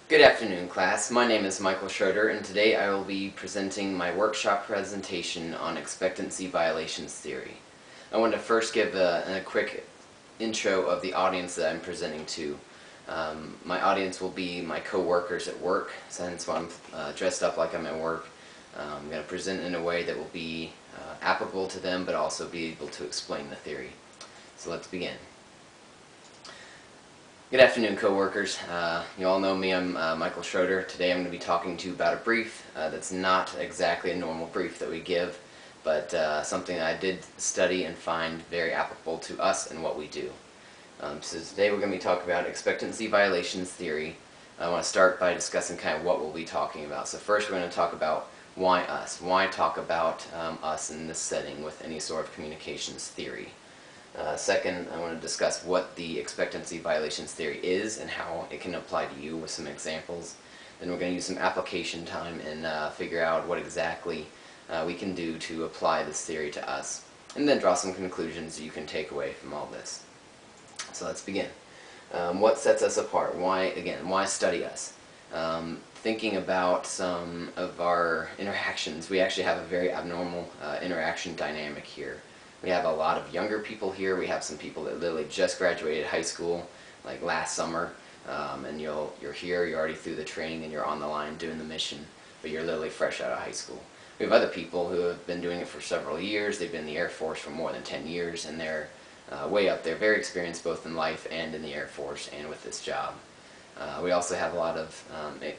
Good afternoon, class. My name is Michael Schroeder, and today I will be presenting my workshop presentation on expectancy violations theory. I want to first give a quick intro of the audience that I'm presenting to. My audience will be my co-workers at work, since I'm dressed up like I'm at work. I'm going to present in a way that will be applicable to them, but also be able to explain the theory. So let's begin. Good afternoon, co-workers. You all know me, I'm Michael Schroeder. Today I'm going to be talking to you about a brief that's not exactly a normal brief that we give, but something that I did study and find very applicable to us and what we do. So today we're going to be talking about expectancy violations theory. I want to start by discussing kind of what we'll be talking about. So first we're going to talk about why us. Why talk about us in this setting with any sort of communications theory. Second, I want to discuss what the expectancy violations theory is and how it can apply to you with some examples. Then we're going to use some application time and figure out what exactly we can do to apply this theory to us. And then draw some conclusions you can take away from all this. So let's begin. What sets us apart? Why study us? Thinking about some of our interactions, we actually have a very abnormal interaction dynamic here. We have a lot of younger people here. We have some people that literally just graduated high school, like last summer, and you're here, you're already through the training, and you're on the line doing the mission, but you're literally fresh out of high school. We have other people who have been doing it for several years. They've been in the Air Force for more than 10 years, and they're way up there, very experienced both in life and in the Air Force and with this job. We also have a lot of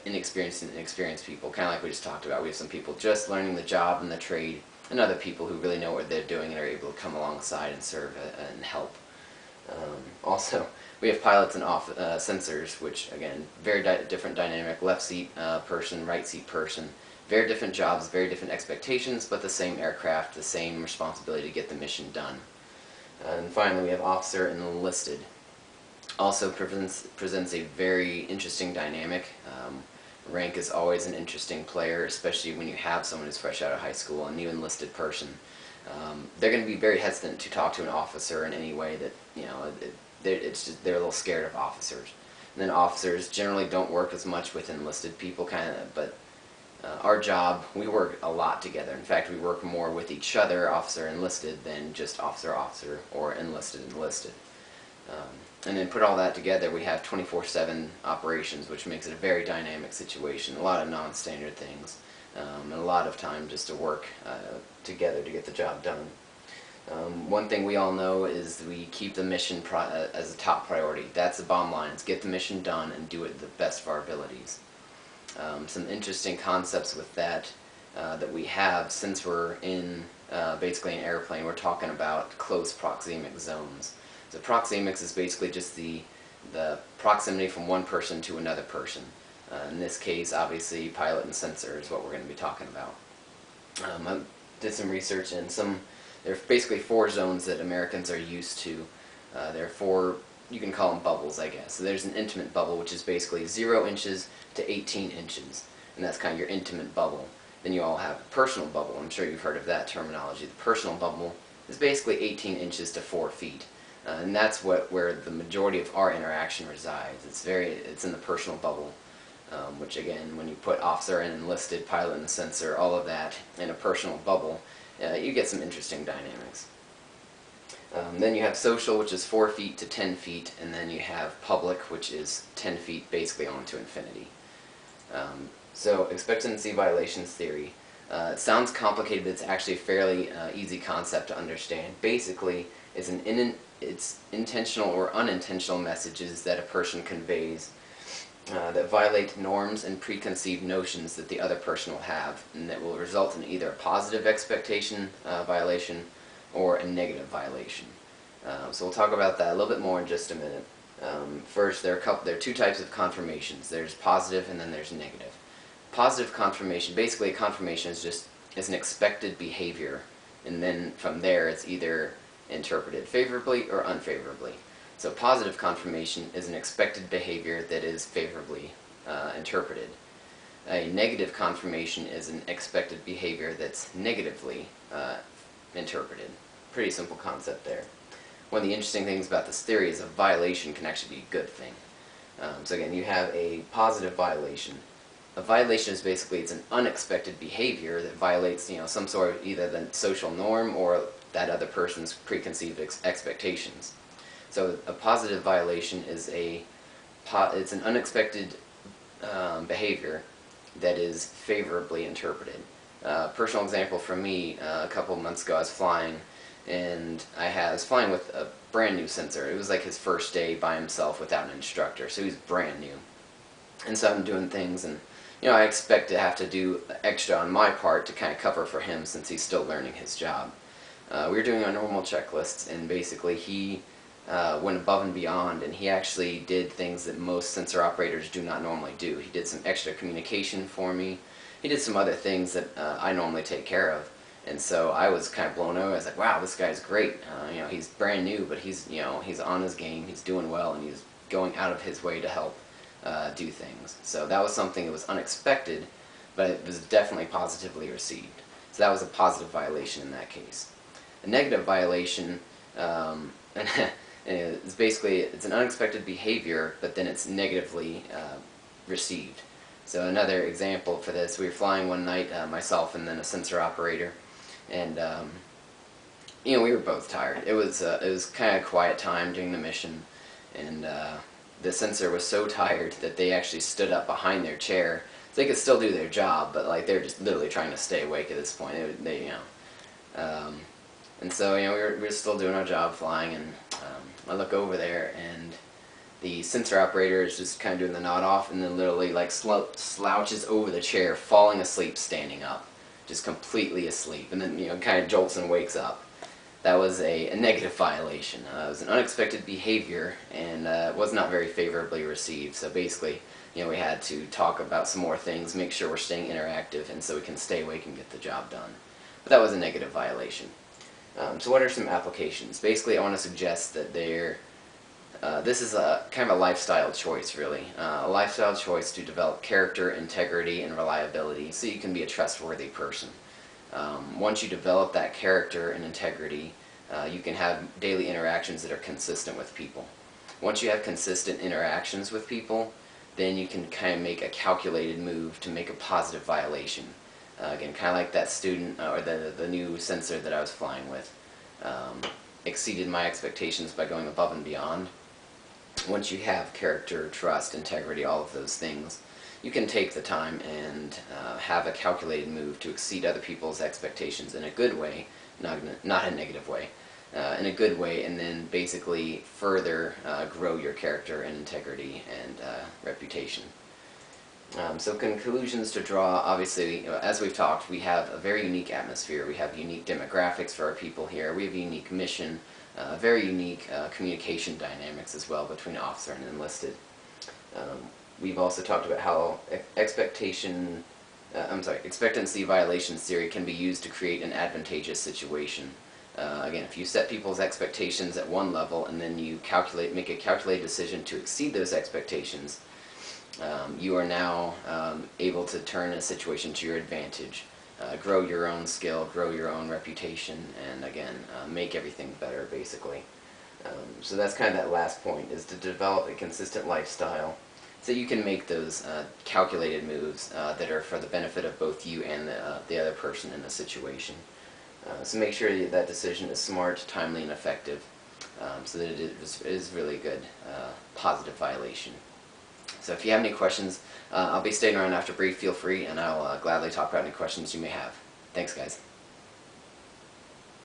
inexperienced and experienced people, kind of like we just talked about. We have some people just learning the job and the trade, and other people who really know what they're doing and are able to come alongside and serve and help. Also, we have pilots and sensors, which again, very different dynamic, left seat person, right seat person, very different jobs, very different expectations, but the same aircraft, the same responsibility to get the mission done. And finally, we have officer and enlisted. Also presents a very interesting dynamic. Rank is always an interesting player, especially when you have someone who's fresh out of high school, a new enlisted person. They're going to be very hesitant to talk to an officer in any way that, you know, they're a little scared of officers. And then officers generally don't work as much with enlisted people, but our job, we work a lot together. In fact, we work more with each other, officer enlisted, than just officer or enlisted. And then put all that together, we have 24/7 operations, which makes it a very dynamic situation. A lot of non-standard things, and a lot of time just to work together to get the job done. One thing we all know is we keep the mission as a top priority. That's the bottom line. It's get the mission done and do it the best of our abilities. Some interesting concepts with that that we have, since we're in basically an airplane, we're talking about close proxemic zones. So proxemics is basically just the proximity from one person to another person. In this case, obviously, pilot and sensor is what we're going to be talking about. I did some research, and there are basically 4 zones that Americans are used to. There are 4, you can call them bubbles, I guess. So there's an intimate bubble, which is basically 0 inches to 18 inches, and that's kind of your intimate bubble. Then you all have a personal bubble. I'm sure you've heard of that terminology. The personal bubble is basically 18 inches to 4 feet. And that's where the majority of our interaction resides. It's in the personal bubble, which again, when you put officer and enlisted, pilot and sensor, all of that in a personal bubble, you get some interesting dynamics. Then you have social, which is 4 feet to 10 feet, and then you have public, which is 10 feet basically on to infinity. So expectancy violations theory. It sounds complicated, but it's actually a fairly easy concept to understand. Basically, it's intentional or unintentional messages that a person conveys that violate norms and preconceived notions that the other person will have, and that will result in either a positive expectation violation or a negative violation. So we'll talk about that a little bit more in just a minute. First, there are 2 types of confirmations. There's positive and then there's negative. Positive confirmation, basically a confirmation is an expected behavior, and then from there it's either interpreted favorably or unfavorably. So positive confirmation is an expected behavior that is favorably interpreted. A negative confirmation is an expected behavior that's negatively interpreted. Pretty simple concept there. One of the interesting things about this theory is a violation can actually be a good thing. So again, you have a positive violation. A violation is basically, it's an unexpected behavior that violates, some sort of either the social norm or that other person's preconceived expectations. So a positive violation is it's an unexpected behavior that is favorably interpreted. Personal example for me, a couple of months ago I was flying, and I was flying with a brand new sensor. It was like his first day by himself without an instructor, so he's brand new. And so I'm doing things, and I expect to have to do extra on my part to kind of cover for him since he's still learning his job. We were doing our normal checklists, and basically he went above and beyond, and he actually did things that most sensor operators do not normally do. He did some extra communication for me. He did some other things that I normally take care of. And so I was kind of blown away. I was like, wow, this guy's great. He's brand new, but he's on his game. He's doing well, and he's going out of his way to help do things. So that was something that was unexpected, but it was definitely positively received. So that was a positive violation in that case. A negative violation is basically, it's an unexpected behavior, but then it's negatively received. So another example for this, we were flying one night, myself and then a sensor operator, and we were both tired. It was kind of a quiet time during the mission, and the sensor was so tired that they actually stood up behind their chair. So they could still do their job, but like they're just literally trying to stay awake at this point. And so we were still doing our job flying, and I look over there, and the sensor operator is just kind of doing the nod off, and then literally like slouches over the chair, falling asleep, standing up, just completely asleep, and then kind of jolts and wakes up. That was a negative violation. It was an unexpected behavior, and was not very favorably received. So basically, we had to talk about some more things, make sure we're staying interactive, and so we can stay awake and get the job done. But that was a negative violation. So what are some applications? Basically, I want to suggest that this is a kind of a lifestyle choice, really. A lifestyle choice to develop character, integrity, and reliability so you can be a trustworthy person. Once you develop that character and integrity, you can have daily interactions that are consistent with people. Once you have consistent interactions with people, then you can kind of make a calculated move to make a positive violation. Again, kind of like that student, or the new sensor that I was flying with, exceeded my expectations by going above and beyond. Once you have character, trust, integrity, all of those things, you can take the time and have a calculated move to exceed other people's expectations in a good way, not a negative way, in a good way, and then basically further grow your character and integrity and reputation. So conclusions to draw, obviously, as we've talked, we have a very unique atmosphere, we have unique demographics for our people here, we have a unique mission, very unique communication dynamics as well between officer and enlisted. We've also talked about how expectancy violation theory can be used to create an advantageous situation. Again, if you set people's expectations at one level and then you make a calculated decision to exceed those expectations, you are now able to turn a situation to your advantage, grow your own skill, grow your own reputation, and again, make everything better, basically. So that's kind of that last point, is to develop a consistent lifestyle so you can make those calculated moves that are for the benefit of both you and the other person in the situation. So make sure that decision is smart, timely, and effective, so that it is really good positive violation. So if you have any questions, I'll be staying around after brief. Feel free, and I'll gladly talk about any questions you may have. Thanks, guys.